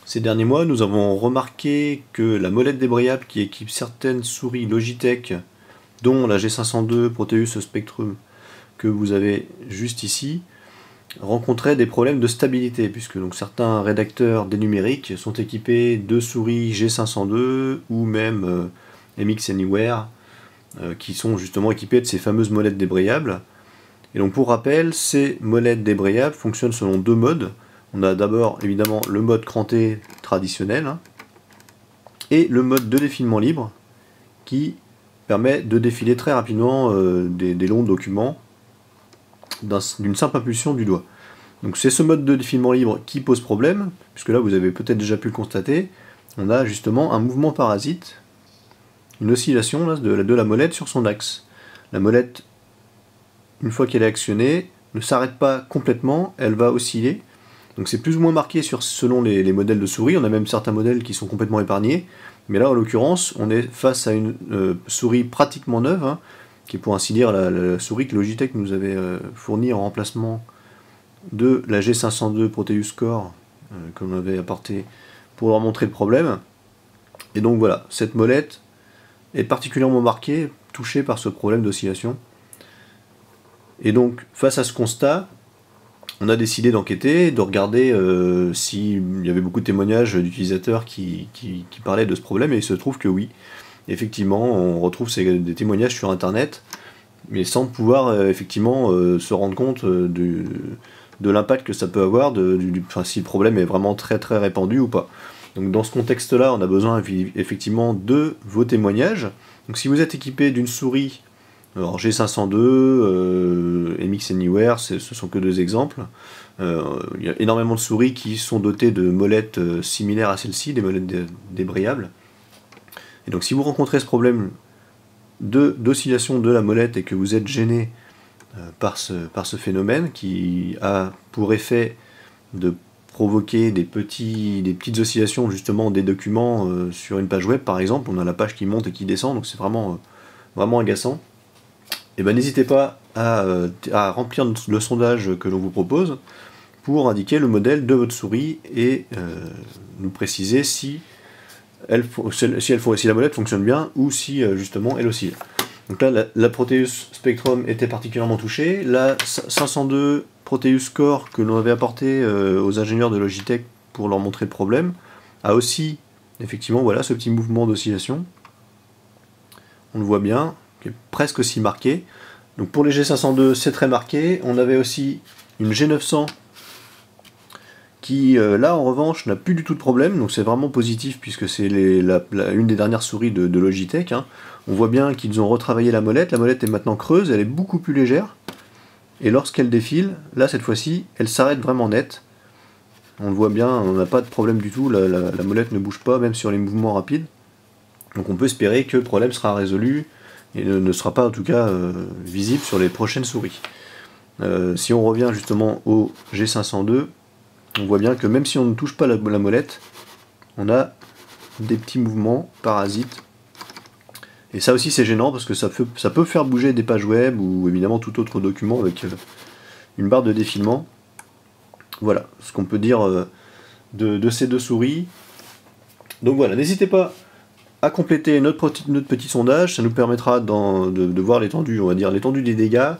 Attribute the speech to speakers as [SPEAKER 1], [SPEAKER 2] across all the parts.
[SPEAKER 1] Ces derniers mois, nous avons remarqué que la molette débrayable qui équipe certaines souris Logitech, dont la G502 Proteus Spectrum que vous avez juste ici, rencontrait des problèmes de stabilité, puisque donc certains rédacteurs des numériques sont équipés de souris G502 ou même MX Anywhere, qui sont justement équipés de ces fameuses molettes débrayables. Et donc pour rappel, ces molettes débrayables fonctionnent selon deux modes. On a d'abord évidemment le mode cranté traditionnel et le mode de défilement libre qui permet de défiler très rapidement des longs documents d'une simple impulsion du doigt. Donc c'est ce mode de défilement libre qui pose problème, puisque là vous avez peut-être déjà pu le constater, on a justement un mouvement parasite, une oscillation là, de la molette sur son axe. La molette, une fois qu'elle est actionnée, ne s'arrête pas complètement, elle va osciller. Donc c'est plus ou moins marqué selon les modèles de souris, on a même certains modèles qui sont complètement épargnés, mais là en l'occurrence on est face à une souris pratiquement neuve, qui est pour ainsi dire la souris que Logitech nous avait fournie en remplacement de la G502 Proteus Core que l'on avait apporté pour leur montrer le problème. Et donc voilà, cette molette est particulièrement marquée, touchée par ce problème d'oscillation. Et donc face à ce constat, on a décidé d'enquêter, de regarder s'il y avait beaucoup de témoignages d'utilisateurs qui parlaient de ce problème, et il se trouve que oui, effectivement, on retrouve des témoignages sur internet, mais sans pouvoir effectivement se rendre compte de l'impact que ça peut avoir, si le problème est vraiment très très répandu ou pas. Donc dans ce contexte-là, on a besoin effectivement de vos témoignages. Donc si vous êtes équipé d'une souris, alors G502, MX Anywhere, ce sont que deux exemples. Il y a énormément de souris qui sont dotées de molettes similaires à celle-ci, des molettes débrayables. Et donc si vous rencontrez ce problème d'oscillation de la molette et que vous êtes gêné par ce phénomène qui a pour effet de provoquer des petites oscillations justement des documents sur une page web par exemple, on a la page qui monte et qui descend, donc c'est vraiment agaçant. Et ben n'hésitez pas à remplir le sondage que l'on vous propose pour indiquer le modèle de votre souris et nous préciser si la molette fonctionne bien ou si justement elle oscille. Donc là, la Proteus Spectrum était particulièrement touchée. La 502 Proteus Core que l'on avait apporté aux ingénieurs de Logitech pour leur montrer le problème a aussi effectivement voilà ce petit mouvement d'oscillation. On le voit bien, qui est presque aussi marqué. Donc pour les G502 c'est très marqué. On avait aussi une G900 qui là en revanche n'a plus du tout de problème, donc c'est vraiment positif puisque c'est une des dernières souris de Logitech. On voit bien qu'ils ont retravaillé la molette est maintenant creuse, elle est beaucoup plus légère, et lorsqu'elle défile, là cette fois-ci, elle s'arrête vraiment net. On le voit bien, on n'a pas de problème du tout, la molette ne bouge pas, même sur les mouvements rapides. Donc on peut espérer que le problème sera résolu, et ne sera pas en tout cas visible sur les prochaines souris. Si on revient justement au G502, on voit bien que même si on ne touche pas la molette, on a des petits mouvements parasites. Et ça aussi c'est gênant parce que ça peut faire bouger des pages web ou évidemment tout autre document avec une barre de défilement. Voilà ce qu'on peut dire de ces deux souris. Donc voilà, n'hésitez pas à compléter notre petit sondage, ça nous permettra de voir l'étendue, on va dire l'étendue des dégâts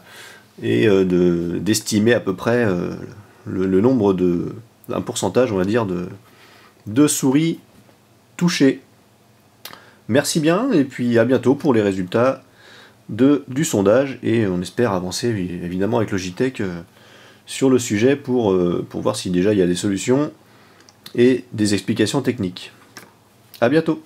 [SPEAKER 1] et d'estimer à peu près le nombre un pourcentage, on va dire, de souris touchées. Merci bien, et puis à bientôt pour les résultats du sondage, et on espère avancer évidemment avec Logitech sur le sujet pour voir si déjà il y a des solutions et des explications techniques. À bientôt.